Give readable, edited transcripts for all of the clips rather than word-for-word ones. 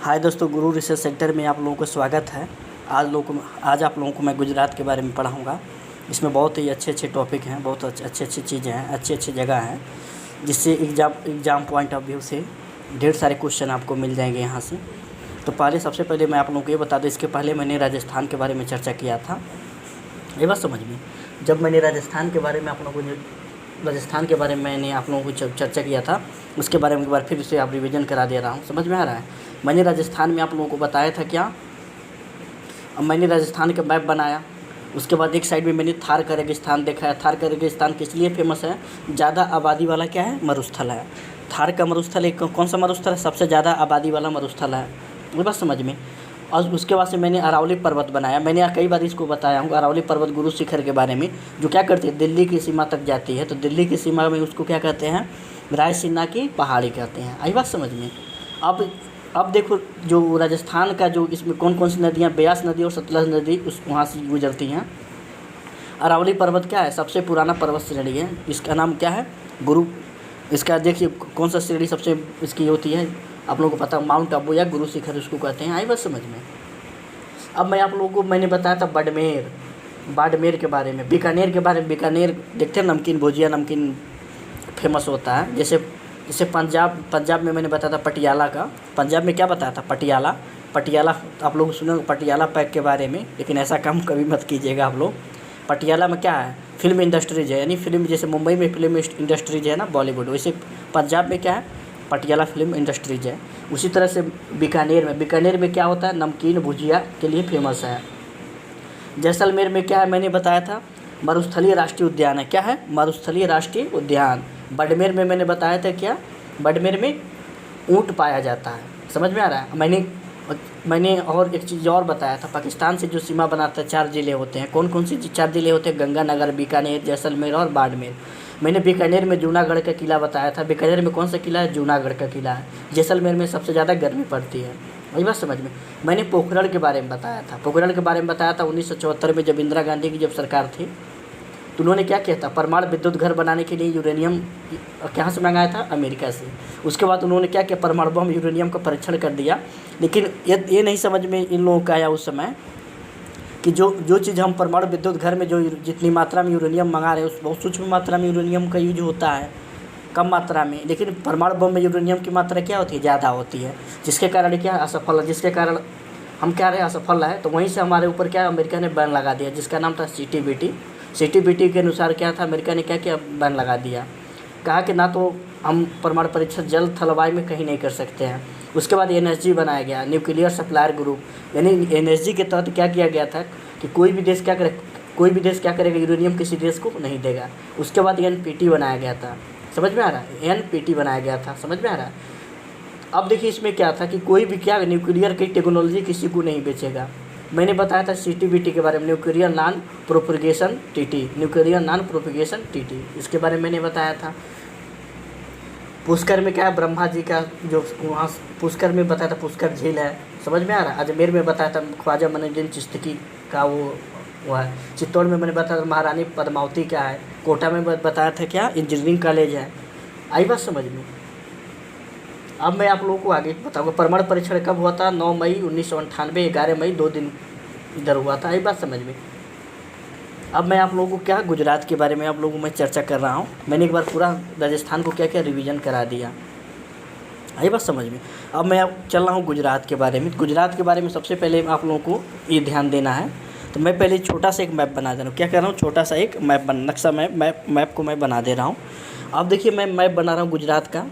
हाय दोस्तों, गुरु research centre में आप लोगों को स्वागत है। आज आप लोगों को मैं गुजरात के बारे में पढ़ाऊँगा। इसमें बहुत ही अच्छे टॉपिक हैं, बहुत अच्छी चीज़ें हैं, अच्छी जगह हैं, जिससे एग्ज़ाम पॉइंट ऑफ व्यू से ढेर सारे क्वेश्चन आपको मिल जाएंगे यहाँ से। तो सबसे पहले मैं आप लोगों को ये बता दूँ, इसके पहले मैंने राजस्थान के बारे में चर्चा किया था। ये बात समझ में, जब मैंने राजस्थान के बारे में आप लोगों को चर्चा किया था, उसके बारे में एक बार फिर से आप रिवीजन करा दे रहा हूँ। समझ में आ रहा है? मैंने राजस्थान में आप लोगों को बताया था क्या। अब मैंने राजस्थान का मैप बनाया, उसके बाद एक साइड में मैंने थार का रेगिस्तान देखा है। थार का रेगिस्तान किस लिए फेमस है? ज़्यादा आबादी वाला क्या है? मरुस्थल है। थार का मरुस्थल एक कौन सा मरुस्थल है? सबसे ज़्यादा आबादी वाला मरुस्थल है। ये बात समझ में। और उसके बाद से मैंने अरावली पर्वत बनाया। मैंने कई बार इसको बताया हूँ, अरावली पर्वत गुरु शिखर के बारे में, जो क्या करती है, दिल्ली की सीमा तक जाती है। तो दिल्ली की सीमा में उसको क्या कहते हैं? रायसीना की पहाड़ी कहते हैं। आई बात समझ में। अब देखो, जो राजस्थान का जो इसमें कौन कौन सी नदियाँ, ब्यास नदी और सतलज नदी वहाँ से गुजरती हैं। अरावली पर्वत क्या है? सबसे पुराना पर्वत श्रेणी है। इसका नाम क्या है? गुरु। इसका देखिए कौन सा श्रेणी सबसे इसकी होती है, आप लोगों को पता, माउंट आबू या गुरु शिखर उसको कहते हैं। आई बात समझ में। अब मैं आप लोगों को मैंने बताया था बाड़मेर के बारे में, बीकानेर के बारे में। बीकानेर देखते हैं, नमकीन भुजिया, नमकीन फेमस होता है। जैसे पंजाब में मैंने बताया था पटियाला का। पंजाब में क्या बताया था? पटियाला आप लोग सुने पटियाला पैक के बारे में, लेकिन ऐसा काम कभी मत कीजिएगा आप लोग। पटियाला में क्या है? फिल्म इंडस्ट्रीज है, यानी फिल्म, जैसे मुंबई में फिल्म इंडस्ट्रीज है ना, बॉलीवुड, वैसे पंजाब में क्या है? पटियाला फिल्म इंडस्ट्रीज है। उसी तरह से बीकानेर में क्या होता है? नमकीन भुजिया के लिए फेमस है। जैसलमेर में क्या है? मैंने बताया था मरुस्थलीय राष्ट्रीय उद्यान है। क्या है? मरुस्थलीय राष्ट्रीय उद्यान। बाड़मेर में मैंने बताया था क्या? बाड़मेर में ऊँट पाया जाता है। समझ में आ रहा है? मैंने और एक चीज़ और बताया था, पाकिस्तान से जो सीमा बनाता है 4 ज़िले होते हैं। कौन कौन सी 4 ज़िले होते हैं? गंगानगर, बीकानेर, जैसलमेर और बाड़मेर। मैंने बीकानेर में जूनागढ़ का किला बताया था। बीकानेर में कौन सा किला है? जूनागढ़ का किला है। जैसलमेर में सबसे ज़्यादा गर्मी पड़ती है। वही बात समझ में। मैंने पोखरण के बारे में बताया था। 1974 में जब इंदिरा गांधी की जब सरकार थी, तो उन्होंने क्या किया था? परमाणु विद्युत घर बनाने के लिए यूरेनियम कहाँ से मंगाया था? अमेरिका से। उसके बाद उन्होंने क्या किया? परमाणु बम यूरेनियम का परीक्षण कर दिया। लेकिन ये नहीं समझ में इन लोगों का आया उस समय कि जो चीज़ हम परमाणु विद्युत घर में जो जितनी मात्रा में यूरेनियम मंगा रहे हैं, उस बहुत सूक्ष्म मात्रा में यूरेनियम का यूज होता है, कम मात्रा में। लेकिन परमाणु बम में यूरेनियम की मात्रा क्या होती है? ज़्यादा होती है, जिसके कारण क्या असफल है, जिसके कारण हम क्या रहे? असफल है। तो वहीं से हमारे ऊपर क्या, अमेरिका ने बैन लगा दिया, जिसका नाम था CTBT के अनुसार क्या था? अमेरिका ने क्या किया? बैन लगा दिया। कहा कि ना तो हम परमाणु परीक्षण जल थल वायु में कहीं नहीं कर सकते हैं। उसके बाद NSG बनाया गया, न्यूक्लियर सप्लायर ग्रुप, यानी NSG के तहत क्या किया गया था कि कोई भी देश क्या करेगा? यूरेनियम किसी देश को नहीं देगा। उसके बाद NPT बनाया गया था। समझ में आ रहा है? NPT बनाया गया था। समझ में आ रहा है? अब देखिए इसमें क्या था कि कोई भी क्या न्यूक्लियर की टेक्नोलॉजी किसी को नहीं बेचेगा। मैंने बताया था CTBT के बारे में, न्यूक्लियर नॉन प्रोपगेशन TT, इसके बारे में मैंने बताया था। पुष्कर में क्या है? ब्रह्मा जी का जो वहाँ पुष्कर में बताया था, पुष्कर झील है। समझ में आ रहा है? अजमेर में बताया था ख्वाजा मुइनुद्दीन चिश्ती का वो है। चित्तौड़ में मैंने बताया था महारानी पद्मावती क्या है। कोटा में बताया था क्या? इंजीनियरिंग कॉलेज है। आई बात समझ में। अब मैं आप लोगों को आगे बताऊंगा परमाणु परीक्षण कब हुआ था? 9 मई 1998, 11 मई 2 दिन इधर हुआ था। आई बात समझ में। अब मैं आप लोगों को क्या, गुजरात के बारे में आप लोगों को मैं चर्चा कर रहा हूँ। मैंने एक बार पूरा राजस्थान को क्या रिवीजन करा दिया। आई बात समझ में। अब मैं चल रहा हूँ गुजरात के बारे में। गुजरात के बारे में सबसे पहले आप लोगों को ये ध्यान देना है। तो मैं पहले छोटा सा एक मैप बना दे रहा हूँ। क्या कर रहा हूँ? छोटा सा एक मैप को मैं बना दे रहा हूँ। अब देखिए मैं मैप बना रहा हूँ गुजरात का,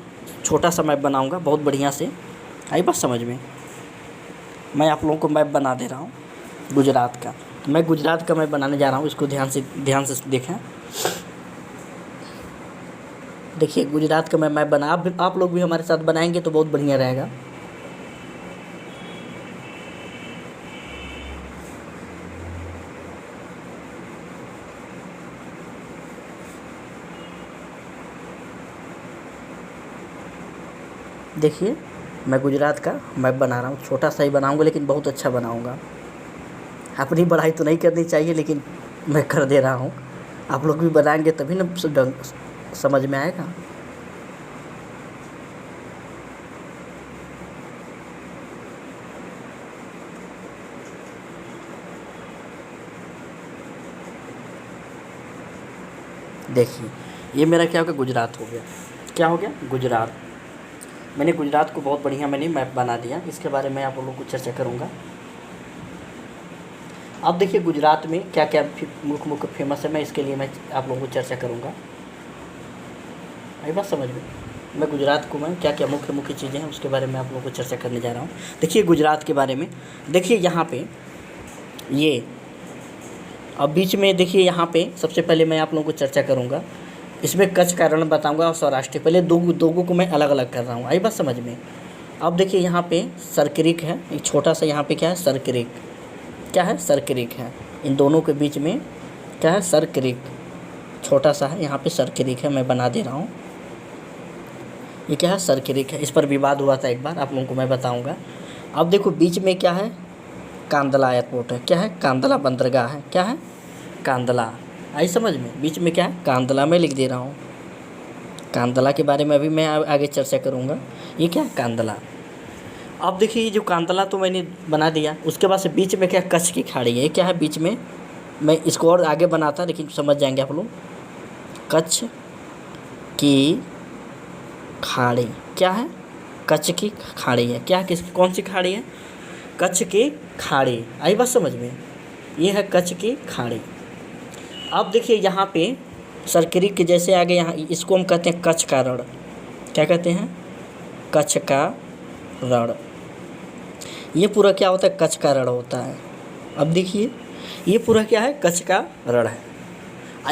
छोटा सा मैप बनाऊंगा बहुत बढ़िया से। आई बात समझ में। मैं आप लोगों को मैप बना दे रहा हूँ गुजरात का। तो मैं गुजरात का मैप बनाने जा रहा हूँ, इसको ध्यान से देखें। देखिए गुजरात का मैं मैप बना, आप लोग भी हमारे साथ बनाएंगे तो बहुत बढ़िया रहेगा। देखिए मैं गुजरात का मैप बना रहा हूँ, छोटा सा ही बनाऊँगा लेकिन बहुत अच्छा बनाऊँगा। अपनी पढ़ाई तो नहीं करनी चाहिए, लेकिन मैं कर दे रहा हूँ। आप लोग भी बनाएंगे तभी ना समझ में आएगा। देखिए ये मेरा क्या हो गया, गुजरात हो गया। क्या हो गया, गुजरात। मैंने गुजरात को बहुत बढ़िया मैंने मैप बना दिया, इसके बारे में आप लोगों को चर्चा करूँगा। अब देखिए गुजरात में क्या क्या मुख्य फेमस है, मैं इसके लिए मैं आप लोगों को चर्चा करूँगा। आई बात समझ में। मैं गुजरात को मैं क्या क्या मुख्य चीज़ें हैं उसके बारे में आप लोगों को चर्चा करने जा रहा हूँ। देखिए गुजरात के बारे में, देखिए यहाँ पे ये अब बीच में देखिए यहाँ पे सबसे पहले मैं आप लोगों को चर्चा करूँगा, इसमें कच्छ का रण बताऊँगा और सौराष्ट्र। पहले दो को मैं अलग अलग कर रहा हूँ, आई बात समझ में। अब देखिए यहाँ पे सरक्रिक है, एक छोटा सा यहाँ पे क्या है, सरक्रिक। क्या है, सरक्रिक है। इन दोनों के बीच में क्या है, सरक्रिक छोटा सा है, यहाँ पे सरक्रिक है, मैं बना दे रहा हूँ। ये क्या है, सरक्रिक है। इस पर विवाद हुआ था एक बार, आप लोगों को मैं बताऊँगा। अब देखो बीच में क्या है, कांदला एयरपोर्ट है। क्या है, कांदला बंदरगाह है। क्या है, कांदला। आई समझ में। बीच में क्या है, कांदला में लिख दे रहा हूँ। कांदला के बारे में अभी मैं आगे चर्चा करूँगा। ये क्या है, कांदला। अब देखिए ये जो कांदला तो मैंने बना दिया, उसके बाद से बीच में क्या, कच्छ की खाड़ी है। ये क्या है, बीच में मैं इसको और आगे बनाता लेकिन समझ जाएंगे आप लोग। कच्छ की खाड़ी। क्या है, कच्छ की खाड़ी है। क्या, किस कौन सी खाड़ी है, कच्छ की खाड़ी। आई बात समझ में। ये है कच्छ की खाड़ी। अब देखिए यहाँ पे सरक्रिक के जैसे आगे यहाँ इसको हम कहते हैं कच्छ का रण। क्या कहते हैं, कच्छ का रण। ये पूरा क्या होता है, कच्छ का रण होता है। अब देखिए ये पूरा क्या है, कच्छ का रण है।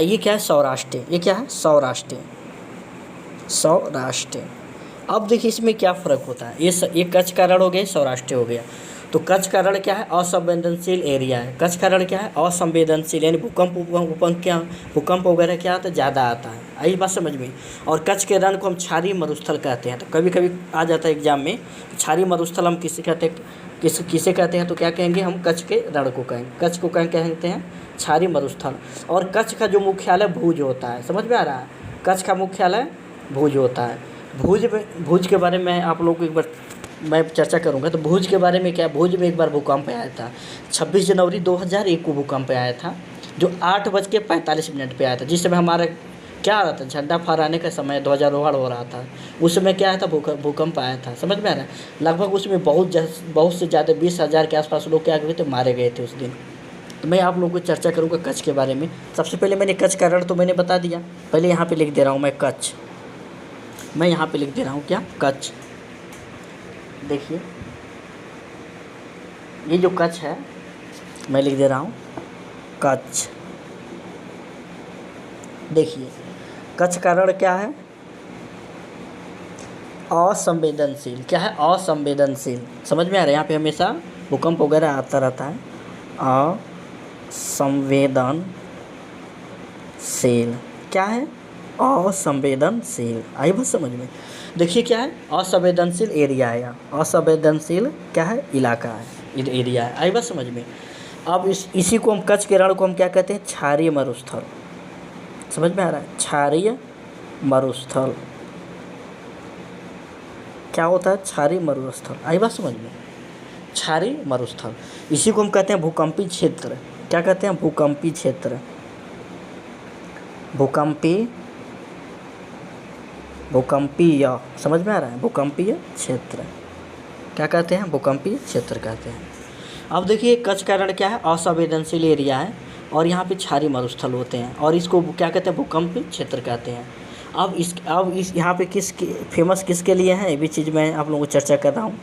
ये क्या है, सौराष्ट्र। ये क्या है, सौराष्ट्र। सौराष्ट्र। अब देखिए इसमें क्या फ़र्क होता है, ये कच्छ का रण हो गया, सौराष्ट्र हो गया। तो कच्छ का रण क्या है, असंवेदनशील एरिया है। कच्छ का रण क्या है, असंवेदनशील, यानी भूकंप वगैरह क्या आता है, ज़्यादा आता है। आई बात समझ में। और कच्छ के रण को हम क्षारीय मरुस्थल कहते हैं। तो कभी कभी आ जाता है एग्जाम में, क्षारीय मरुस्थल हम किसे कहते हैं, किसे कहते हैं, तो क्या कहेंगे हम, कच्छ के रण को कहेंगे। कच्छ को कहते हैं क्षारीय मरुस्थल। और कच्छ का जो मुख्यालय भुज होता है, समझ में आ रहा है, कच्छ का मुख्यालय भुज होता है। भुज के बारे में आप लोगों को एक बार मैं चर्चा करूंगा। तो भुज के बारे में क्या, भुज में एक बार भूकंप आया था 26 जनवरी 2001 को भूकंप आया था, जो 8:45 पे आया था। जिस समय हमारा क्या आ रहा था, झंडा फहराने का समय, ध्वजारोहण हो रहा था, उस समय क्या आया था, भूकंप आया था। समझ में आ रहा है। लगभग उसमें बहुत से ज़्यादा 20,000 के आसपास लोग क्या हुए थे, मारे गए थे उस दिन। तो मैं आप लोगों को चर्चा करूँगा कच्छ के बारे में। सबसे पहले मैंने कच्छ का रण तो मैंने बता दिया। पहले यहाँ पर लिख दे रहा हूँ मैं कच्छ। मैं यहाँ पे लिख दे रहा हूँ क्या, कच्छ। देखिए ये जो कच्छ है मैं लिख दे रहा हूँ कच्छ। देखिए कच्छ का रण क्या है, असंवेदनशील। क्या है, असंवेदनशील। समझ में आ रहा है। यहाँ पे हमेशा भूकंप वगैरह आता रहता है। असंवेदनशील। क्या है, असंवेदनशील। आई बात समझ में। देखिए क्या है, असंवेदनशील एरिया है, असंवेदनशील क्या है, इलाका है, एरिया है। आई बात समझ में। अब इसी को हम कच्छ के रण को हम क्या कहते हैं, क्षारीय मरुस्थल। समझ में आ रहा है, क्षारीय मरुस्थल। क्या होता है, क्षारीय मरुस्थल। आई बात समझ में, क्षारीय मरुस्थल। इसी को हम कहते हैं भूकंपी क्षेत्र। क्या कहते हैं, भूकंपी क्षेत्र। भूकंपीय। समझ में आ रहा है, भूकंपीय क्षेत्र। क्या कहते हैं, भूकंपीय क्षेत्र कहते हैं। अब देखिए कच्छ का रण क्या है, असंवेदनशील एरिया है और यहाँ पे क्षारीय मरुस्थल होते हैं और इसको क्या कहते हैं, भूकंपीय क्षेत्र कहते हैं। अब इस यहाँ पे फेमस किसके लिए है, ये भी चीज़ मैं आप लोगों को चर्चा कर रहा हूँ।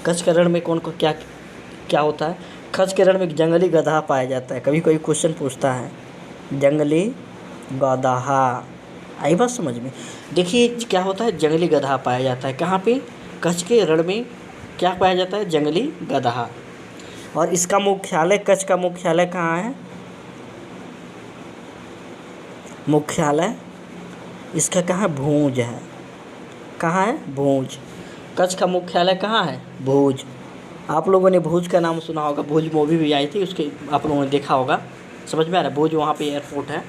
कच्छ के रण में कौन को क्या होता है, कच्छ के रण में जंगली गधा पाया जाता है। कभी कोई क्वेश्चन पूछता है, जंगली गधा। आई बात समझ में। देखिए क्या होता है, जंगली गधा पाया जाता है। कहाँ पे, कच्छ के रण में क्या पाया जाता है, जंगली गधा। और इसका मुख्यालय, कच्छ का मुख्यालय कहाँ है, मुख्यालय इसका कहाँ है, भुज है। कहाँ है, भुज। कच्छ का मुख्यालय कहाँ है, भुज। आप लोगों ने भुज का नाम सुना होगा, भुज मूवी भी आई थी, उसके आप लोगों ने देखा होगा। समझ में आ रहा है, भुज वहाँ पे एयरपोर्ट है।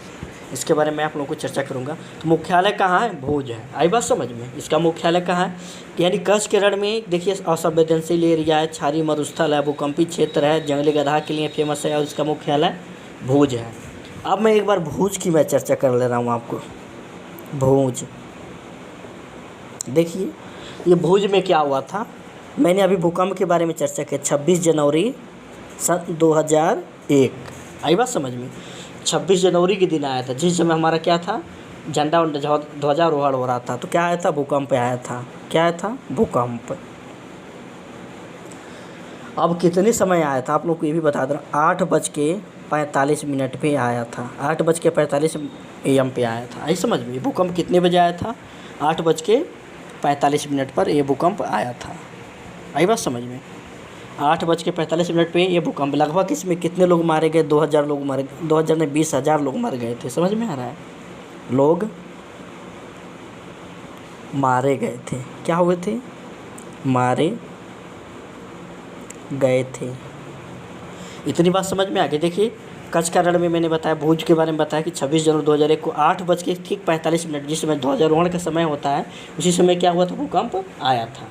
इसके बारे में आप लोगों को चर्चा करूंगा। तो मुख्यालय कहाँ है, भुज है। आई बात समझ में। इसका मुख्यालय कहाँ है, यानी कच्छ के रण में देखिए असंवेदनशील एरिया है, क्षारीय मरुस्थल है, भूकंपी क्षेत्र है, जंगली गधा के लिए फेमस है और इसका मुख्यालय भुज है। अब मैं एक बार भूज की मैं चर्चा कर ले रहा हूँ आपको। भूज, देखिए ये भूज में क्या हुआ था। मैंने अभी भूकंप के बारे में चर्चा की, 26 जनवरी सन 2001। आई बात समझ में। 26 जनवरी के दिन आया था, जिस समय हमारा क्या था, झंडा ध्वजारोहण हो रहा था। तो क्या आया था, भूकंप आया था। क्या आया था, भूकंप। अब कितने समय आया था आप लोग को ये भी बता दें, 8:45 पे आया था। 8:45 AM पे आया था। आई समझ में। भूकंप कितने बजे आया था, 8:45 पर ये भूकंप आया था। आई बात समझ में। 8:45 पे ये भूकंप, लगभग इसमें कितने लोग मारे गए, 2000 लोग मारे, 2000 में 20,000 लोग मर गए थे। समझ में आ रहा है, लोग मारे गए थे। क्या हुए थे, मारे गए थे। इतनी बात समझ में आ गई। देखिए कच्छ का रण में मैंने बताया, भूज के बारे में बताया कि 26 जनवरी 2001 को 8:45 जिस समय ध्वजारोहण का समय होता है, उसी समय क्या हुआ था, भूकंप आया था।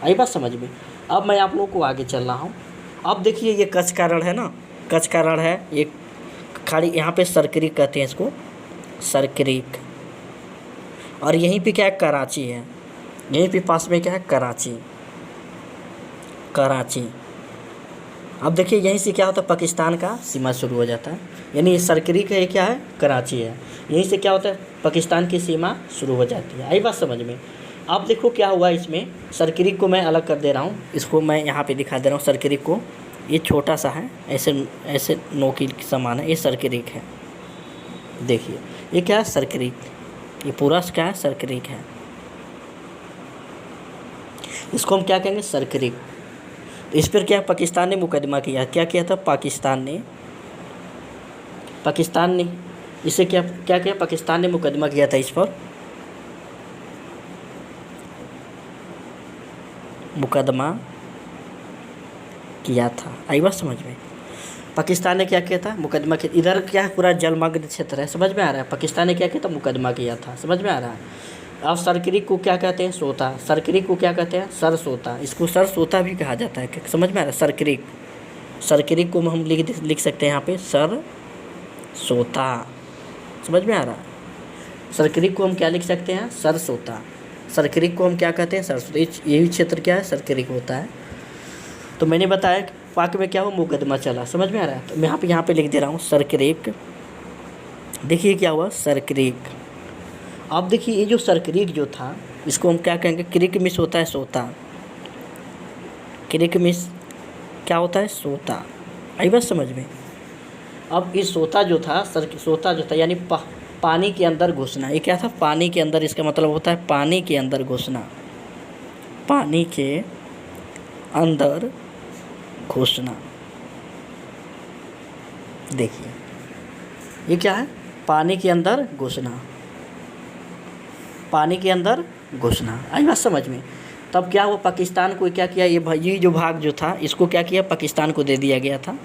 आई बात समझ में। अब मैं आप लोगों को आगे चल रहा हूँ। अब देखिए ये कच्छ का रण है ना, कच्छ का रण है, एक खाड़ी, यहाँ पे सरक्रीक कहते हैं इसको, सरक्रीक। और यहीं पे क्या है, कराची है। यहीं पे पास में क्या है, कराची। कराची। अब देखिए यहीं से क्या होता है, पाकिस्तान का सीमा शुरू हो जाता है। यानी ये सरक्रीक है, ये क्या है, कराची है। यहीं से क्या होता है, पाकिस्तान की सीमा शुरू हो जाती है। आई बात समझ में। अब देखो क्या हुआ इसमें, सरक्रीक को मैं अलग कर दे रहा हूँ, इसको मैं यहाँ पे दिखा दे रहा हूँ। सरक्रीक को, ये छोटा सा है, ऐसे नोकी समान है, ये सरक्रीक है। देखिए ये क्या है, सरक्रीक। ये पूरा क्या है, सरक्रीक है। इसको हम क्या कहेंगे, सरक्रीक। इस पर क्या पाकिस्तान ने मुकदमा किया। क्या किया था, पाकिस्तान ने इसे क्या किया, पाकिस्तान ने मुकदमा किया था, इस पर मुकदमा किया था। आई बात समझ में। पाकिस्तान ने क्या किया था, मुकदमा किया। इधर क्या है, पूरा जलमग्न क्षेत्र है। समझ में आ रहा है। पाकिस्तान ने क्या किया था, मुकदमा किया था। समझ में आ रहा है। अब सरक्रीक को क्या कहते हैं, सोता। सरक्रीक को क्या कहते हैं, सरसोता। इसको सरसोता भी कहा जाता है। समझ में आ रहा है। सरक्रीक को हम लिख सकते हैं यहाँ पे, सरसोता। समझ में आ रहा है। सरक्रीक को हम क्या लिख सकते हैं, सरसोता। सरक्रीक को हम क्या कहते हैं, सरसोता। यही क्षेत्र क्या है, सरक्रीक होता है। तो मैंने बताया कि पाक में क्या हुआ, मुकदमा चला। समझ में आ रहा है। तो मैं यहाँ पे लिख दे रहा हूँ, सरक्रीक। देखिए क्या हुआ, सरक्रीक। अब देखिए ये जो सरक्रीक जो था, इसको हम क्या कहेंगे, क्रिक मिस होता है, सोता। क्रिक मिस क्या होता है, सोता। आई बात समझ में। अब ये सोता जो था, सोता जो था, यानी पानी के अंदर घुसना। ये क्या था, पानी के अंदर। इसका मतलब होता है पानी के अंदर घुसना। पानी के अंदर घुसना। देखिए ये क्या है, पानी के अंदर घुसना। पानी के अंदर घुसना। आई बात समझ में। तब क्या हुआ, पाकिस्तान को क्या किया, ये जो भाग जो था, इसको क्या किया, पाकिस्तान को दे दिया गया था।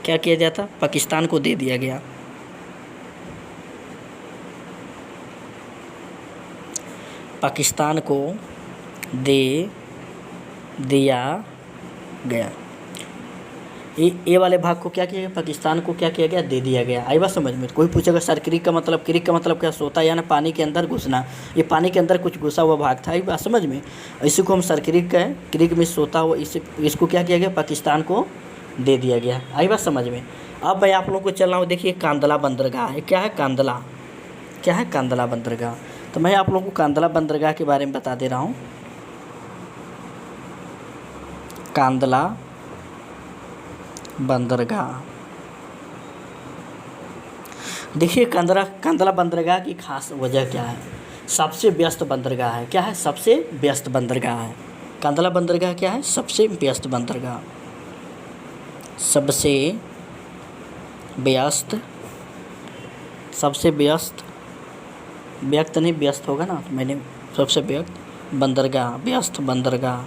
क्या किया गया था, पाकिस्तान को दे दिया गया। पाकिस्तान को दे दिया गया। ये वाले भाग को क्या किया गया, पाकिस्तान को क्या किया गया, दे दिया गया। आई बात समझ में। कोई पूछेगा सरक्रीक का मतलब, क्रिक का मतलब क्या, सोता या ना पानी के अंदर घुसना। ये पानी के अंदर कुछ घुसा हुआ भाग था। आई बात समझ में। इसी को हम सरक्रीक कहें, क्रिक में सोता हुआ। इसको क्या किया गया, पाकिस्तान को दे दिया गया। आई बात समझ में। अब मैं आप लोगों को चल रहा हूँ। देखिए कांदला बंदरगाह है। क्या है, कांदला। क्या है, कांदला बंदरगाह। तो मैं आप लोगों को कांदला बंदरगाह के बारे में बता दे रहा हूँ। कांदला बंदरगाह। देखिए कांदला बंदरगाह की खास वजह क्या है, सबसे व्यस्त बंदरगाह है। क्या है, सबसे व्यस्त बंदरगाह है। कांदला बंदरगाह क्या है, सबसे व्यस्त बंदरगाह। सबसे व्यस्त, सबसे व्यस्त, व्यक्त नहीं व्यस्त होगा ना, मैंने सबसे व्यस्त बंदरगाह, व्यस्त बंदरगाह।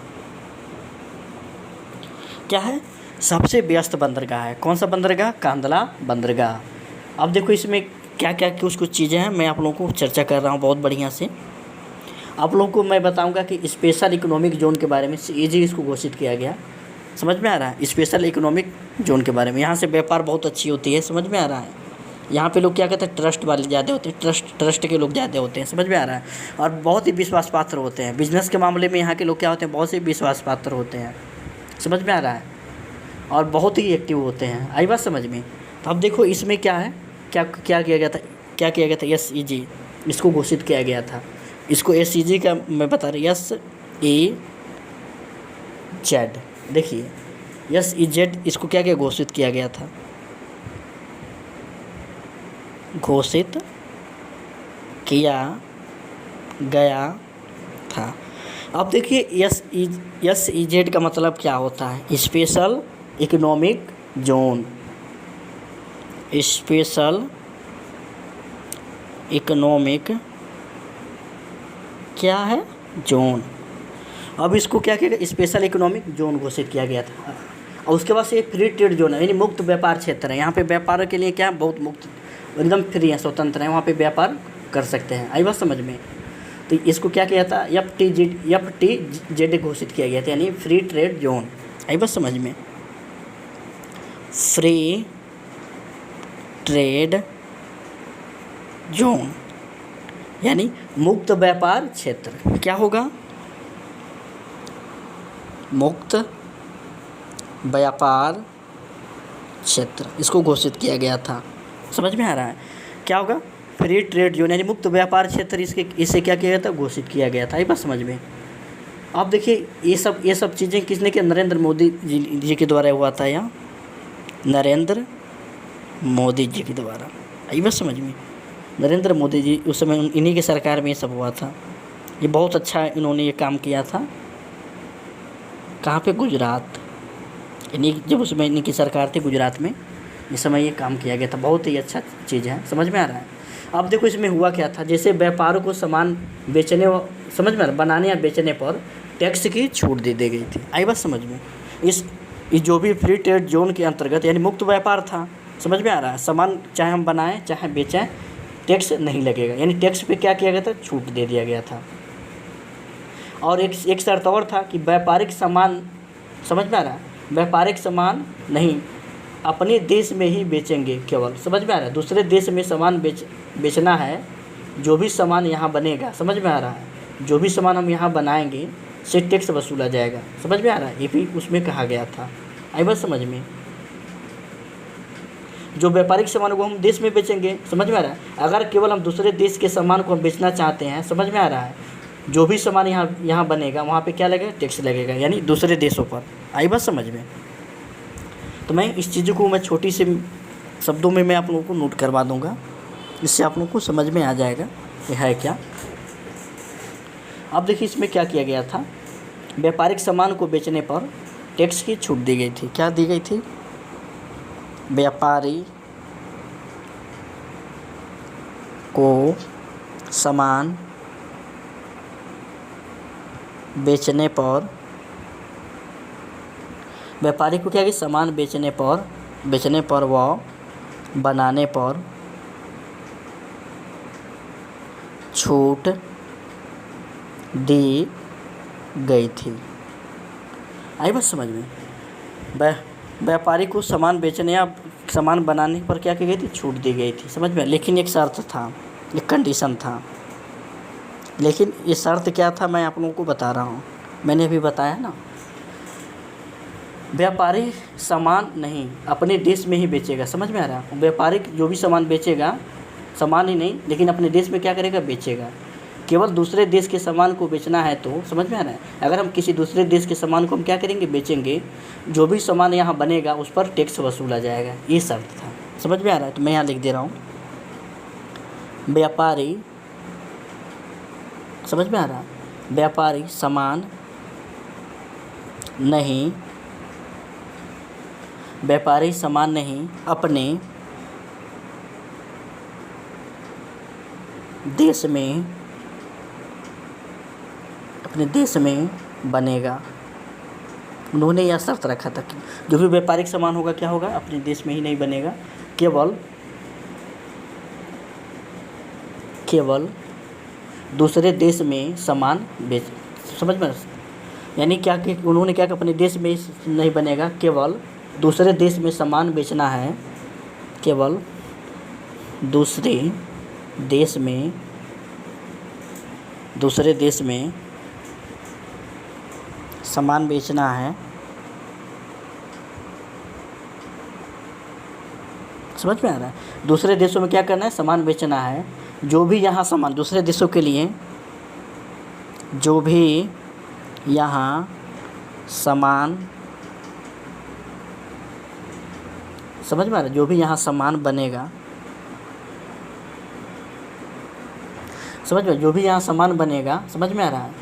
क्या है, सबसे व्यस्त बंदरगाह है। कौन सा बंदरगाह, कांदला बंदरगाह। अब देखो इसमें क्या क्या कुछ चीज़ें हैं, मैं आप लोगों को चर्चा कर रहा हूँ बहुत बढ़िया से। आप लोगों को मैं बताऊंगा कि स्पेशल इकोनॉमिक जोन के बारे में, ये इसको घोषित किया गया। समझ में आ रहा है, स्पेशल इकोनॉमिक जोन के बारे में। यहाँ से व्यापार बहुत अच्छी होती है। समझ में आ रहा है। यहाँ पे लोग क्या कहते हैं, ट्रस्ट वाले ज़्यादा होते हैं, ट्रस्ट के लोग ज़्यादा होते हैं। समझ में आ रहा है। और बहुत ही विश्वास पात्र होते हैं। बिजनेस के मामले में यहाँ के लोग क्या होते हैं, बहुत से विश्वास पात्र होते हैं। समझ में आ रहा है। और बहुत ही एक्टिव होते हैं। आई बात समझ में। तो अब देखो इसमें क्या है, क्या क्या किया गया था, क्या किया गया था, SEZ इसको घोषित किया गया था। इसको SEZ का मैं बता रहा, SEZ। देखिए SEZ इसको क्या क्या घोषित किया गया था, घोषित किया गया था। अब देखिए SEZ का मतलब क्या होता है, special economic zone, special economic क्या है, जोन। अब इसको क्या किया गया, स्पेशल इकोनॉमिक जोन घोषित किया गया था। और उसके बाद से फ्री ट्रेड जोन है, यानी मुक्त व्यापार क्षेत्र है। यहाँ पे व्यापार के लिए क्या है, बहुत मुक्त, एकदम फ्री है, स्वतंत्र है, वहाँ पे व्यापार कर सकते हैं। आई बात समझ में। तो इसको क्या किया था, FTZ घोषित किया गया था, यानी फ्री ट्रेड जोन। आई बात समझ में। फ्री ट्रेड जोन यानी मुक्त व्यापार क्षेत्र। क्या होगा, मुक्त व्यापार क्षेत्र, इसको घोषित किया गया था। समझ में आ रहा है। क्या होगा, फ्री ट्रेड जोन यानी मुक्त व्यापार क्षेत्र, इसे क्या किया गया था, घोषित किया गया था। ये बात समझ में। अब देखिए ये सब चीज़ें किसने किया, नरेंद्र मोदी जी के द्वारा हुआ था। यहाँ नरेंद्र मोदी जी के द्वारा। ये बात समझ में। नरेंद्र मोदी जी उस समय इन्हीं की सरकार में ये सब हुआ था। ये बहुत अच्छा इन्होंने ये काम किया था। कहाँ पे, गुजरात, यानी जब उसमें इनकी सरकार थी गुजरात में, इस समय ये काम किया गया था। बहुत ही अच्छा चीज़ है। समझ में आ रहा है। अब देखो इसमें हुआ क्या था, जैसे व्यापारों को सामान बेचने, समझ में आ रहा, बनाने या बेचने पर टैक्स की छूट दे दी गई थी। आई बात समझ में। इस जो भी फ्री ट्रेड जोन के अंतर्गत यानी मुक्त व्यापार था। समझ में आ रहा है। सामान चाहे हम बनाएं चाहे बेचें, टैक्स नहीं लगेगा, यानी टैक्स पे क्या किया गया था, छूट दे दिया गया था। और एक शर्त और था कि व्यापारिक सामान, समझ में आ रहा है, व्यापारिक सामान नहीं अपने देश में ही बेचेंगे केवल। समझ में आ रहा है। दूसरे देश में सामान बेचना है, जो भी सामान यहाँ बनेगा, समझ में आ रहा है, जो भी सामान हम यहाँ बनाएंगे से टैक्स वसूला जाएगा। समझ में आ रहा है। ये भी उसमें कहा गया था। आई बात समझ में। जो व्यापारिक सामान को हम देश में बेचेंगे, समझ में आ रहा है, अगर केवल हम दूसरे देश के सामान को हम बेचना चाहते हैं, समझ में आ रहा है, जो भी सामान यहाँ बनेगा वहाँ पे क्या लगेगा, टैक्स लगेगा, यानी दूसरे देशों पर। आई बात समझ में। तो मैं इस चीज़ों को मैं छोटी से शब्दों में मैं आप लोगों को नोट करवा दूँगा, इससे आप लोगों को समझ में आ जाएगा कि है क्या। अब देखिए इसमें क्या किया गया था, व्यापारिक सामान को बेचने पर टैक्स की छूट दी गई थी। क्या दी गई थी, व्यापारी को सामान बेचने पर, व्यापारी को क्या कि सामान बेचने पर व बनाने पर छूट दी गई थी। आई बात समझ में। व्यापारी को सामान बेचने या सामान बनाने पर क्या की गई थी, छूट दी गई थी। समझ में। लेकिन एक शर्त था, एक कंडीशन था। लेकिन ये शर्त क्या था, मैं आप लोगों को बता रहा हूँ। मैंने अभी बताया ना, व्यापारी सामान नहीं अपने देश में ही बेचेगा। समझ में आ रहा है। व्यापारिक जो भी सामान बेचेगा, सामान ही नहीं लेकिन अपने देश में क्या करेगा, बेचेगा। केवल दूसरे देश के सामान को बेचना है तो, समझ में आ रहा है, अगर हम किसी दूसरे देश के सामान को हम क्या करेंगे, बेचेंगे, जो भी सामान यहाँ बनेगा उस पर टैक्स वसूला जाएगा। ये शर्त था। समझ में आ रहा है। तो मैं यहाँ लिख दे रहा हूँ, व्यापारी, समझ में आ रहा है, व्यापारी सामान नहीं, व्यापारी सामान नहीं अपने देश में बनेगा। उन्होंने यह शर्त रखा था कि जो भी व्यापारिक सामान होगा क्या होगा, अपने देश में ही नहीं बनेगा, केवल दूसरे देश में सामान बेच। समझ में, यानी क्या कि उन्होंने क्या कि अपने देश में नहीं बनेगा, केवल दूसरे देश में सामान बेचना है, केवल दूसरे देश में सामान बेचना है, समझ में आ रहा है? दूसरे देशों में क्या करना है? सामान बेचना है। जो भी यहाँ सामान दूसरे देशों के लिए, जो भी यहाँ सामान, समझ में आ रहा है? जो भी यहाँ सामान बनेगा, समझ में, जो भी यहाँ सामान बनेगा, समझ में आ रहा है?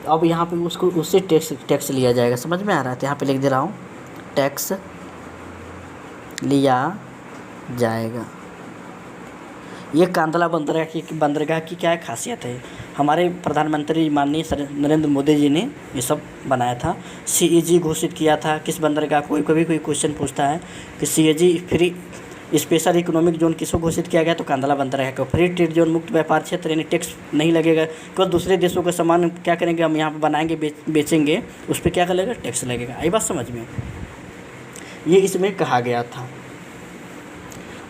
अब यहाँ पे उसको उससे टैक्स लिया जाएगा, समझ में आ रहा है? तो यहाँ पे लिख दे रहा हूँ, टैक्स लिया जाएगा। ये कांदला बंदरगाह की क्या है खासियत है? हमारे प्रधानमंत्री माननीय नरेंद्र मोदी जी ने ये सब बनाया था। CAG घोषित किया था किस बंदरगाह को? कभी कोई क्वेश्चन पूछता है कि CAG free special economic zone किसको घोषित किया गया? तो कांदला बंदरगाह को। फ्री ट्रेड जोन, मुक्त व्यापार क्षेत्र, यानी टैक्स नहीं लगेगा। केवल दूसरे देशों का सामान क्या करेंगे हम यहाँ पर बनाएंगे, बेचेंगे, उस पर क्या लगेगा? टैक्स लगेगा। आई बात समझ में? ये इसमें कहा गया था।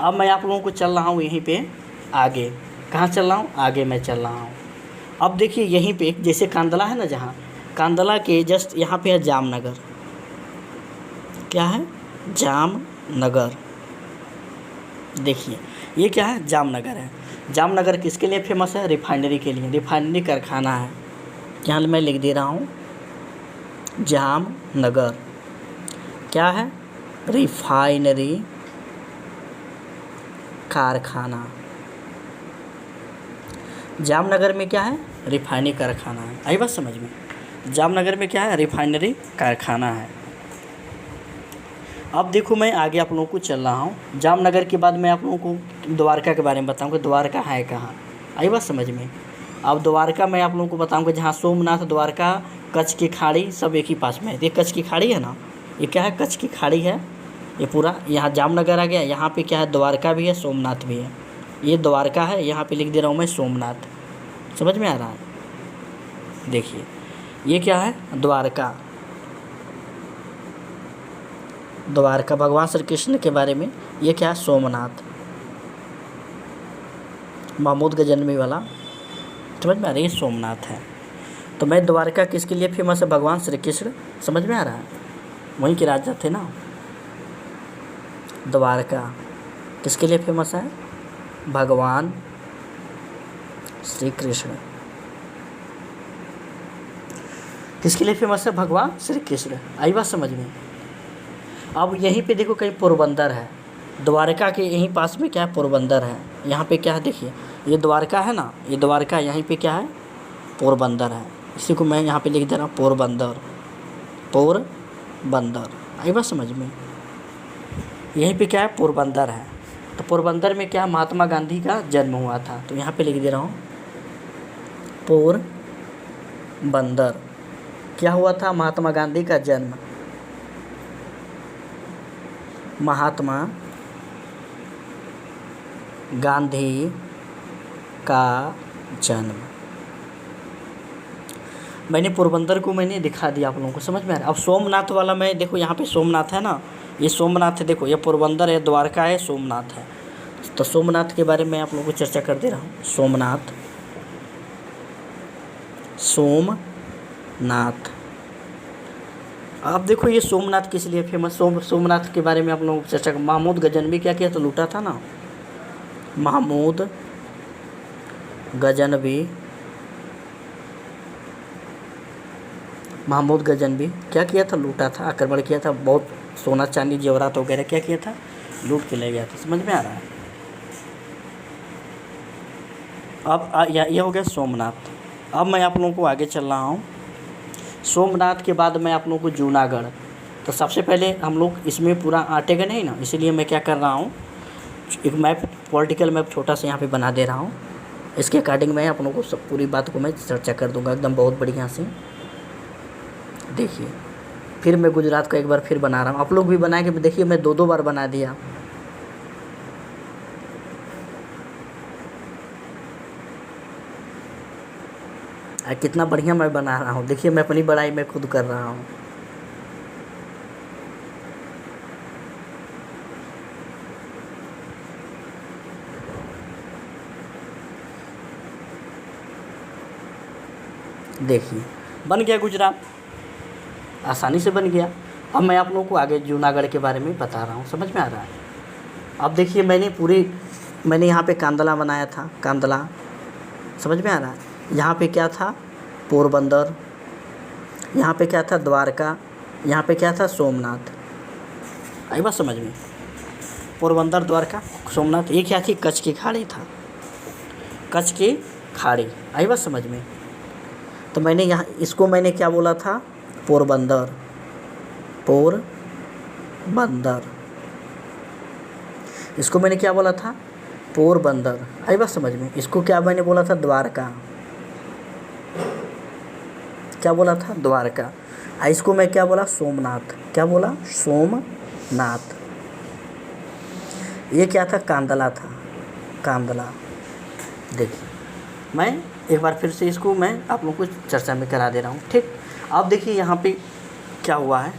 अब मैं आप लोगों को चल रहा हूँ यहीं पे आगे। कहाँ चल रहा हूँ? आगे मैं चल रहा हूँ। अब देखिए यहीं पे जैसे कांदला है ना, जहाँ कांदला के जस्ट यहाँ पे है जामनगर। क्या है? जामनगर। देखिए ये क्या है? जामनगर है। जामनगर किसके लिए फेमस है? रिफाइनरी के लिए। रिफाइनरी कारखाना है। यहाँ मैं लिख दे रहा हूँ जामनगर। क्या है? रिफाइनरी कारखाना। जामनगर में क्या है? रिफाइनरी कारखाना है। आई बात समझ में? जामनगर में क्या है? रिफाइनरी कारखाना है। अब देखो मैं आगे आप लोगों को चल रहा हूँ। जामनगर के बाद मैं आप लोगों को द्वारका के बारे में बताऊँगा। द्वारका है कहाँ? आई बात समझ में? अब द्वारका मैं आप लोगों को बताऊँगा जहाँ सोमनाथ, द्वारका, कच्छ की खाड़ी सब एक ही पास में है। ये कच्छ की खाड़ी है ना, ये क्या है? कच्छ की खाड़ी है। ये पूरा यहाँ जामनगर आ गया। यहाँ पे क्या है? द्वारका भी है, सोमनाथ भी है। ये द्वारका है, यहाँ पे लिख दे रहा हूँ मैं सोमनाथ। समझ में आ रहा है? देखिए ये क्या है? द्वारका। द्वारका भगवान श्री कृष्ण के बारे में। ये क्या है? सोमनाथ, महमूद गजनवी वाला। समझ में आ रहा है? ये सोमनाथ है। तो मैं द्वारका किसके लिए फेमस है? भगवान श्री कृष्ण। समझ में आ रहा है? वहीं के राजा थे ना। द्वारका किसके लिए फेमस है? भगवान श्री कृष्ण। किसके लिए फेमस है? भगवान श्री कृष्ण। आई बात समझ में? अब यहीं पे देखो कहीं पोरबंदर है। द्वारका के यहीं पास में क्या है? पोरबंदर है। यहाँ पे क्या है? देखिए ये द्वारका है ना, ये द्वारका, यहीं पे क्या है? पोरबंदर है। इसी को मैं यहाँ पे लिख दे रहा हूँ पोरबंदर। पोरबंदर। आई बात समझ में? यहीं पे क्या है? पोरबंदर है। तो पोरबंदर में क्या? महात्मा गांधी का जन्म हुआ था। तो यहाँ पे लिख दे रहा हूँ पोरबंदर। क्या हुआ था? महात्मा गांधी का जन्म। महात्मा गांधी का जन्म। मैंने पोरबंदर को मैंने दिखा दिया आप लोगों को। समझ में आ रहा है? अब सोमनाथ वाला मैं देखो यहाँ पे सोमनाथ है ना, ये सोमनाथ है। देखो ये पोरबंदर है, द्वारका है, सोमनाथ है। तो सोमनाथ के बारे में आप लोगों को चर्चा कर दे रहा हूँ। सोमनाथ, सोमनाथ। आप देखो ये सोमनाथ किस लिए फेमस? सोमनाथ के बारे में आप लोगों को चर्चा कर। महमूद गजनवी क्या किया? तो लूटा था ना। महमूद गजनवी क्या किया था? लूटा था, आक्रमण किया था। बहुत सोना चांदी जेवरात वगैरह क्या किया था? लूट के ले गया था। समझ में आ रहा है? अब यह हो गया सोमनाथ। अब मैं आप लोगों को आगे चल रहा हूँ। सोमनाथ के बाद मैं आप लोगों को जूनागढ़। तो सबसे पहले हम लोग इसमें पूरा आटेगा नहीं ना, इसीलिए मैं क्या कर रहा हूँ, एक मैप, पॉलिटिकल मैप छोटा सा यहाँ पे बना दे रहा हूँ। इसके अकॉर्डिंग मैं आप लोगों को सब पूरी बात को मैं चर्चा कर दूँगा एकदम बहुत बढ़िया से। देखिए फिर मैं गुजरात का एक बार फिर बना रहा हूँ। आप लोग भी बनाएंगे। देखिए मैं 2 बार बना दिया। कितना बढ़िया मैं बना रहा हूँ। देखिए मैं अपनी बड़ाई मैं खुद कर रहा हूँ। देखिए बन गया गुजरात, आसानी से बन गया। अब मैं आप लोगों को आगे जूनागढ़ के बारे में बता रहा हूँ, समझ में आ रहा है। अब देखिए मैंने यहाँ पे कांदला बनाया था, कांदला, समझ में आ रहा है। यहाँ पे क्या था, पोरबंदर, यहाँ पे क्या था, द्वारका, यहाँ पे क्या था, सोमनाथ। आई बात समझ में, पोरबंदर, द्वारका, सोमनाथ। ये क्या थी, कच्छ की खाड़ी था, कच्छ की खाड़ी। आई बात समझ में। तो मैंने यहाँ इसको मैंने क्या बोला था, पोरबंदर, पोरबंदर। इसको मैंने क्या बोला था, पोरबंदर। आई बात समझ में। इसको क्या मैंने बोला था, द्वारका, क्या बोला था, द्वारका। इसको मैं क्या बोला, सोमनाथ, क्या बोला, सोमनाथ। ये क्या था, कांदला था, कांदला। देखिए मैं एक बार फिर से इसको मैं आप लोगों को चर्चा में करा दे रहा हूँ, ठीक। अब देखिए यहाँ पे क्या हुआ है,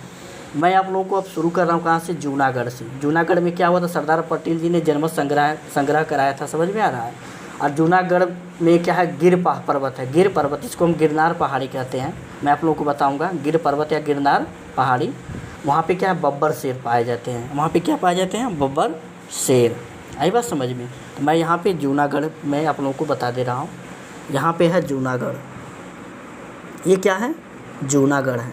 मैं आप लोगों को अब शुरू कर रहा हूँ कहाँ से, जूनागढ़ से। जूनागढ़ में क्या हुआ था, सरदार पटेल जी ने जनमत संग्रह कराया था, समझ में आ रहा है। और जूनागढ़ में क्या है, गिर पर्वत है, गिर पर्वत, इसको हम गिरनार पहाड़ी कहते हैं। मैं आप लोगों को बताऊंगा, गिर पर्वत या गिरनार पहाड़ी। वहाँ पे क्या है, बब्बर शेर पाए जाते हैं। वहाँ पे क्या पाए जाते हैं, बब्बर शेर। आई बात समझ में। तो मैं यहाँ पे जूनागढ़ में आप लोगों को बता दे रहा हूँ। यहाँ पे है जूनागढ़, ये क्या है, जूनागढ़ है,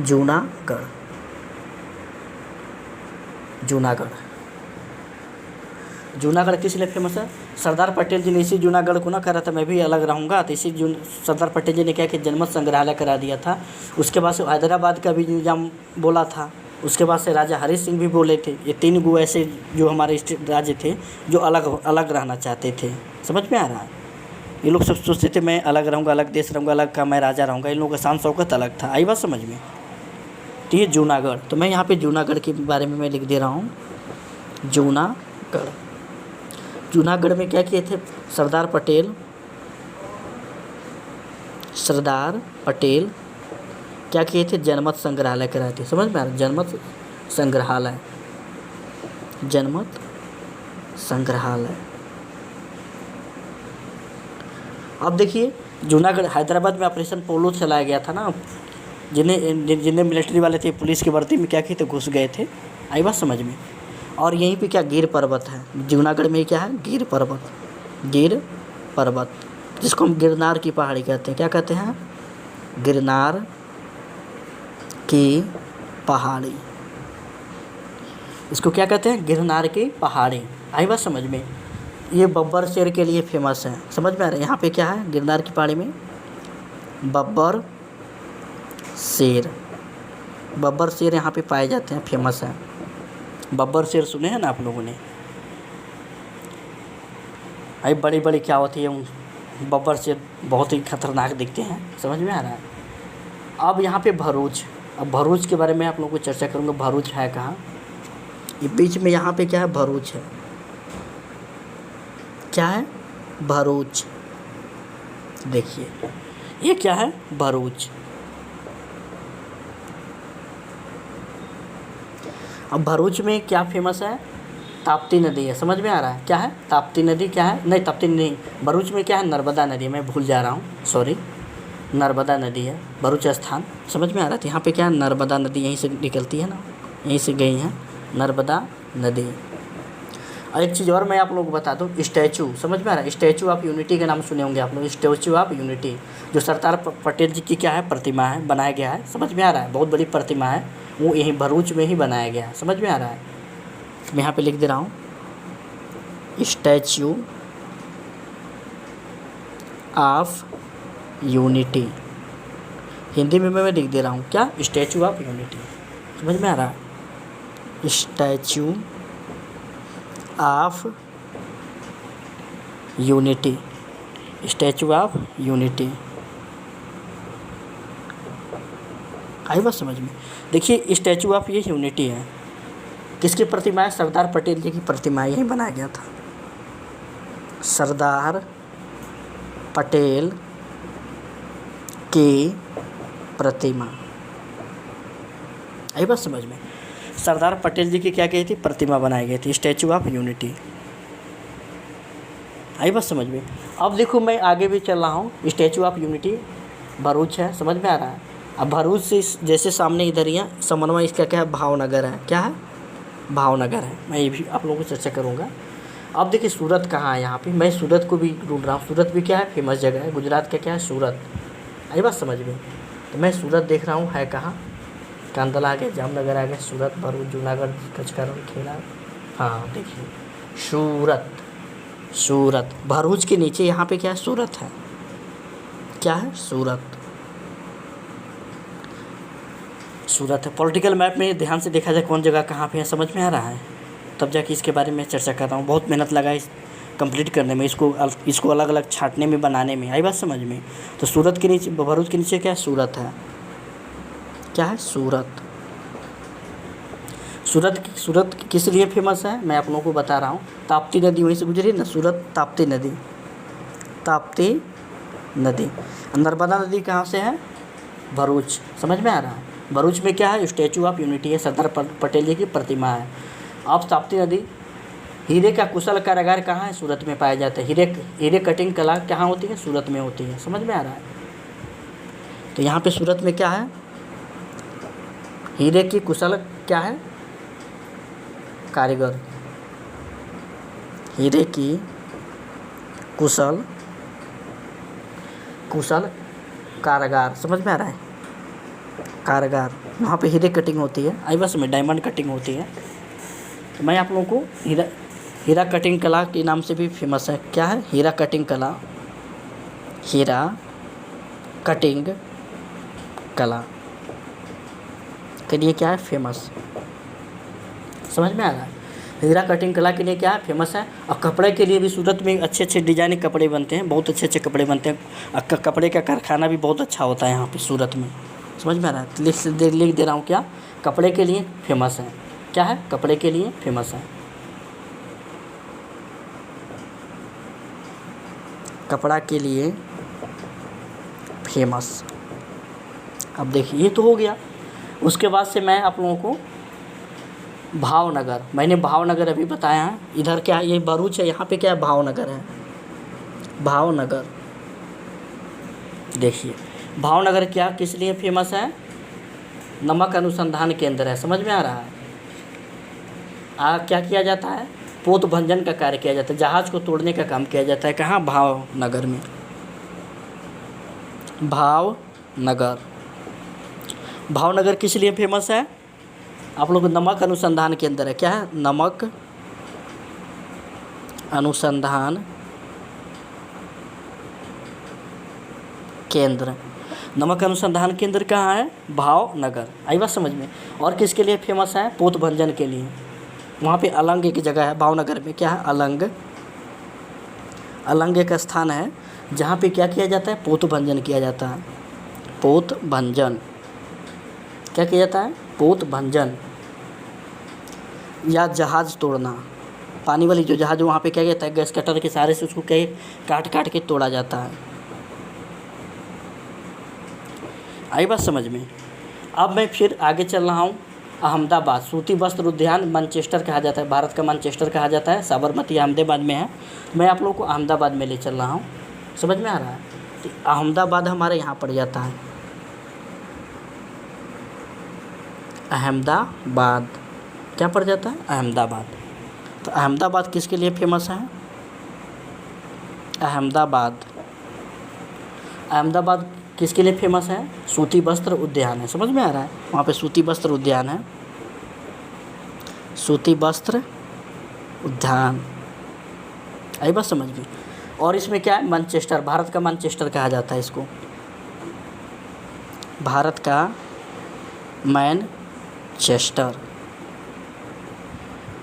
जूनागढ़, जूनागढ़। जूनागढ़ किस लिए फेमस है, सरदार पटेल जी ने इसी जूनागढ़ को ना करा था, मैं भी अलग रहूँगा, तो इसी सरदार पटेल जी ने क्या कि जनमत संग्रहालय करा दिया था। उसके बाद से हैदराबाद का भी निज़ाम बोला था। उसके बाद से राजा हरी सिंह भी बोले थे। ये 3 गो ऐसे जो हमारे राज्य थे जो अलग अलग रहना चाहते थे, समझ में आ रहा है। ये लोग सब सोचते थे मैं अलग रहूँगा, अलग देश रहूँगा, अलग का मैं राजा रहूँगा। इन लोगों का शान शौकत अलग था। आई बात समझ में। तो ये जूनागढ़, तो मैं यहाँ पे जूनागढ़ के बारे में मैं लिख दे रहा हूँ, जूनागढ़। जूनागढ़ में क्या किए थे, सरदार पटेल क्या किए थे, जनमत संग्रहालय कराए थे, समझ में आ रहा है। जनमत संग्रहालय, जनमत संग्रहालय। अब देखिए जूनागढ़, हैदराबाद में ऑपरेशन पोलो चलाया गया था ना, जिन्हें मिलिट्री वाले थे, पुलिस की भर्ती में क्या किए थे, घुस गए थे। आई बात समझ में। और यहीं पे क्या, गिर पर्वत है, जूनागढ़ में क्या है, गिर पर्वत, गिर पर्वत, जिसको हम गिरनार की पहाड़ी कहते हैं। क्या कहते हैं, गिरनार की पहाड़ी। इसको क्या कहते हैं, गिरनार की पहाड़ी। आई बात समझ में। ये बब्बर शेर के लिए फेमस है, समझ में आ रहा है। यहाँ पे क्या है, गिरनार की पहाड़ी में बब्बर शेर, बब्बर शेर यहाँ पे पाए जाते हैं, फेमस है। बब्बर शेर सुने हैं ना आप लोगों ने। भाई बड़ी बड़ी क्या होती है, बब्बर शेर बहुत ही खतरनाक दिखते हैं, समझ में आ रहा है। अब यहाँ पे भरूच, अब भरूच के बारे में आप लोगों को चर्चा करूँगा। भरूच है कहाँ, ये बीच में यहाँ पे क्या है, भरूच है। क्या है, भरूच। देखिए ये क्या है, भरूच। अब भरूच में क्या फेमस है, ताप्ती नदी है, समझ में आ रहा है। क्या है, ताप्ती नदी, क्या है, नहीं ताप्ती नहीं, भरूच में क्या है, नर्मदा नदी है, मैं भूल जा रहा हूँ, सॉरी, नर्मदा नदी है भरूच स्थान, समझ में आ रहा था। यहाँ पे क्या है, नर्मदा नदी यहीं से निकलती है ना, यहीं से गई है नर्मदा नदी। और एक चीज़ और मैं आप लोगों को बता दूँ, स्टैचू, समझ में आ रहा है। स्टैचू ऑफ यूनिटी का नाम सुने होंगे आप लोग, स्टैचू ऑफ यूनिटी, जो सरदार पटेल जी की क्या है, प्रतिमा है, बनाया गया है, समझ में आ रहा है। बहुत बड़ी प्रतिमा है, वो यहीं भरूच में ही बनाया गया है, समझ में आ रहा है। तो मैं यहाँ पे लिख दे रहा हूँ, स्टैचू ऑफ यूनिटी। हिंदी में मैं लिख दे रहा हूँ, क्या, स्टैचू ऑफ यूनिटी, समझ में आ रहा है। Statue of unity, statue of unity. आई बात समझ में। देखिए स्टैचू ऑफ ये यूनिटी है, किसकी प्रतिमा है, सरदार पटेल जी की प्रतिमा यहीं बनाया गया था। सरदार पटेल की प्रतिमा, आई बात समझ में। सरदार पटेल जी की क्या कही थी, प्रतिमा बनाई गई थी, स्टैचू ऑफ यूनिटी। आई बात समझ में। अब देखो मैं आगे भी चल रहा हूँ, स्टैचू ऑफ यूनिटी भरूच है, समझ में आ रहा है। अब भरूच से जैसे सामने इधर ही समन्वय इसका क्या है, भावनगर है। क्या है, भावनगर है। मैं ये भी आप लोगों को चर्चा करूँगा। अब देखिए सूरत कहाँ है, यहाँ पे मैं सूरत को भी ढूंढ रहा हूँ। सूरत भी क्या है, फेमस जगह है। गुजरात का क्या है, सूरत। आई बात समझ में। तो मैं सूरत देख रहा हूँ है कहाँ, कांदला आ गया, जामनगर आ गया, सूरत, भरूच, जूनागढ़, कचकरण, खेड़ा। हाँ देखिए सूरत, सूरत भरूच के नीचे यहाँ पे क्या है, सूरत है। क्या है, सूरत, सूरत है। पॉलिटिकल मैप में ध्यान से देखा जाए कौन जगह कहाँ पे है, समझ में आ रहा है। तब जाके इसके बारे में चर्चा कर रहा हूँ। बहुत मेहनत लगा इस कंप्लीट करने में, इसको अलग अलग छाँटने में, बनाने में। आई बात समझ में। तो सूरत के नीचे, भरूच के नीचे क्या है, सूरत है। क्या है, सूरत। सूरत किस लिए फेमस है मैं आप लोगों को बता रहा हूँ। ताप्ती नदी वहीं से गुजरी ना, सूरत ताप्ती नदी, ताप्ती नदी। नर्मदा नदी कहाँ से है, भरूच, समझ में आ रहा है। भरूच में क्या है, स्टैचू ऑफ यूनिटी है, सरदार पटेल जी की प्रतिमा है। अब ताप्ती नदी, हीरे का कुशल कारागार कहाँ है, सूरत में पाया जाता है। हीरे कटिंग कला कहाँ होती है, सूरत में होती है, समझ में आ रहा है। तो यहाँ पे सूरत में क्या है, हीरे की कुशल क्या है, कारीगर, हीरे की कुशल कारागार, समझ में आ रहा है, कारागार। वहाँ पे हीरे कटिंग होती है, आई बस में डायमंड कटिंग होती है। तो मैं आप लोगों को हीरा कटिंग कला के नाम से भी फेमस है। क्या है, हीरा कटिंग कला, हीरा कटिंग कला के लिए क्या है, फेमस, समझ में आ रहा है। हीरा कटिंग कला के लिए क्या है, फेमस है। और कपड़े के लिए भी सूरत में अच्छे अच्छे डिजाइनिंग कपड़े बनते हैं, बहुत अच्छे अच्छे कपड़े बनते हैं। कपड़े का कारखाना भी बहुत अच्छा होता है यहाँ पे सूरत में, समझ में आ रहा है। लिख दे रहा हूँ, क्या कपड़े के लिए फेमस है। क्या है, कपड़े के लिए फेमस है, कपड़ा के लिए फेमस। अब देखिए ये तो हो गया। उसके बाद से मैं आप लोगों को भावनगर, मैंने भावनगर अभी बताया है। इधर क्या है, ये भरूच है, यहाँ पे क्या है, भावनगर है। भावनगर देखिए, भावनगर क्या किस लिए फेमस है, नमक अनुसंधान केंद्र है, समझ में आ रहा है। क्या किया जाता है, पोत भंजन का कार्य किया जाता है, जहाज को तोड़ने का काम किया जाता है। कहाँ, भावनगर में। भावनगर किस लिए फेमस है, आप लोग, नमक अनुसंधान केंद्र है। क्या है, नमक अनुसंधान केंद्र। नमक अनुसंधान केंद्र कहाँ है, भावनगर। आई बात समझ में। और किसके लिए फेमस है, पोत भंजन के लिए। वहाँ पे अलंग एक जगह है भावनगर में। क्या है, अलंग एक स्थान है जहाँ पे क्या किया जाता है, पोत भंजन किया जाता है। पोत भंजन क्या किया जाता है, पोत भंजन या जहाज़ तोड़ना। पानी वाली जो जहाज़, वहाँ पे क्या किया जाता है, गैस कटर के सहारे से उसको क्या काट के तोड़ा जाता है। आई बात समझ में। अब मैं फिर आगे चल रहा हूँ। अहमदाबाद, सूती वस्त्र उद्यान मैनचेस्टर कहा जाता है, भारत का मैनचेस्टर कहा जाता है। साबरमती अहमदाबाद में है। मैं आप लोगों को अहमदाबाद में ले चल रहा हूँ, समझ में आ रहा है। तो अहमदाबाद हमारे यहाँ पड़ जाता है। अहमदाबाद क्या पड़ जाता है, अहमदाबाद। तो अहमदाबाद किसके लिए फेमस है, अहमदाबाद किसके लिए फेमस है, सूती वस्त्र उद्यान है, समझ में आ रहा है। वहाँ पे सूती वस्त्र उद्यान है, सूती वस्त्र उद्यान। आई बात समझ में। और इसमें क्या है, मैनचेस्टर, भारत का मैनचेस्टर कहा जाता है इसको। भारत का मैनचेस्टर,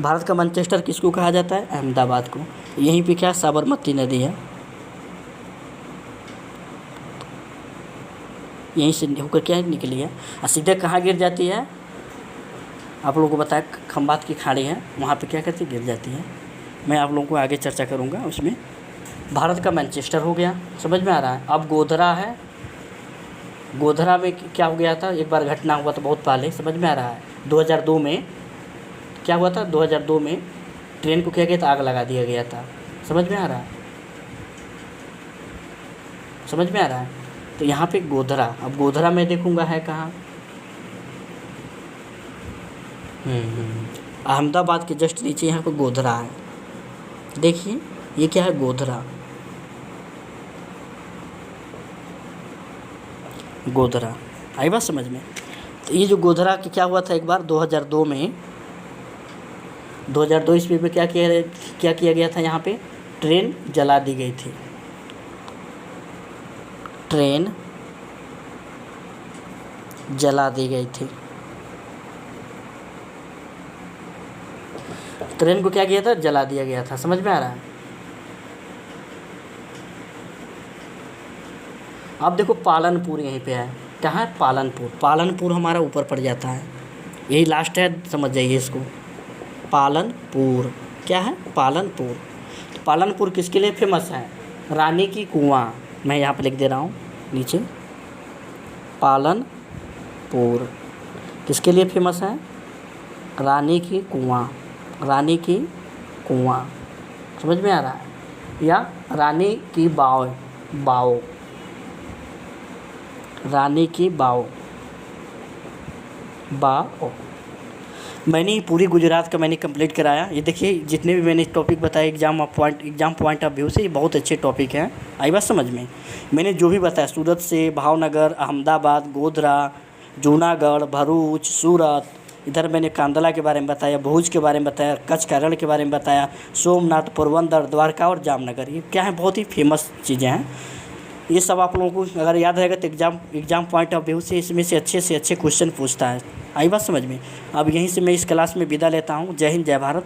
भारत का मैनचेस्टर किसको कहा जाता है, अहमदाबाद को। यहीं पे क्या, साबरमती नदी है, यहीं से होकर क्या निकली है और सीधे कहाँ गिर जाती है, आप लोगों को बताया खंबात की खाड़ी है, वहाँ पे क्या करती गिर जाती है। मैं आप लोगों को आगे चर्चा करूँगा उसमें। भारत का मैनचेस्टर हो गया, समझ में आ रहा है। अब गोधरा है, गोधरा में क्या हो गया था, एक बार घटना हुआ था बहुत पहले, समझ में आ रहा है। 2002 में क्या हुआ था, 2002 में ट्रेन को क्या किया था, आग लगा दिया गया था, समझ में आ रहा है। समझ में आ रहा है। तो यहाँ पे गोधरा, अब गोधरा मैं देखूँगा है कहाँ, अहमदाबाद के जस्ट नीचे यहाँ पे गोधरा है। देखिए ये क्या है, गोधरा, गोधरा। आई बात समझ में। तो ये जो गोधरा की क्या हुआ था, एक बार 2002 में, 2002 ईस्वी में क्या किया गया था, यहाँ पे ट्रेन जला दी गई थी, ट्रेन जला दी गई थी। ट्रेन को क्या किया था, जला दिया गया था। समझ में आ रहा है। अब देखो पालनपुर यहीं पे है, कहाँ है, पालनपुर। पालनपुर हमारा ऊपर पड़ जाता है, यही लास्ट है, समझ जाइए इसको। पालनपुर क्या है, पालनपुर। तो पालनपुर किसके लिए फेमस है, रानी की कुआं। मैं यहाँ पे लिख दे रहा हूँ नीचे, पालनपुर किसके लिए फेमस है, रानी की कुआं, रानी की कुआं। समझ में आ रहा है। या रानी की बाव, बाव, रानी की बाव, बाव। मैंने पूरी गुजरात का मैंने कंप्लीट कराया। ये देखिए जितने भी मैंने टॉपिक बताए एग्ज़ाम पॉइंट ऑफ व्यू से, ये बहुत अच्छे टॉपिक हैं। आई बात समझ में। मैंने जो भी बताया, सूरत से भावनगर, अहमदाबाद, गोधरा, जूनागढ़, भरूच, सूरत, इधर मैंने कांदला के बारे में बताया, भुज के बारे में बताया, कच्छ का रण के बारे में बताया, सोमनाथ, पोरबंदर, द्वारका और जामनगर। ये क्या है, बहुत ही फेमस चीज़ें हैं। ये सब आप लोगों को अगर याद रहेगा तो एग्ज़ाम पॉइंट ऑफ व्यू से इसमें से अच्छे क्वेश्चन पूछता है। आई बात समझ में। अब यहीं से मैं इस क्लास में विदा लेता हूँ। जय हिंद, जय भारत।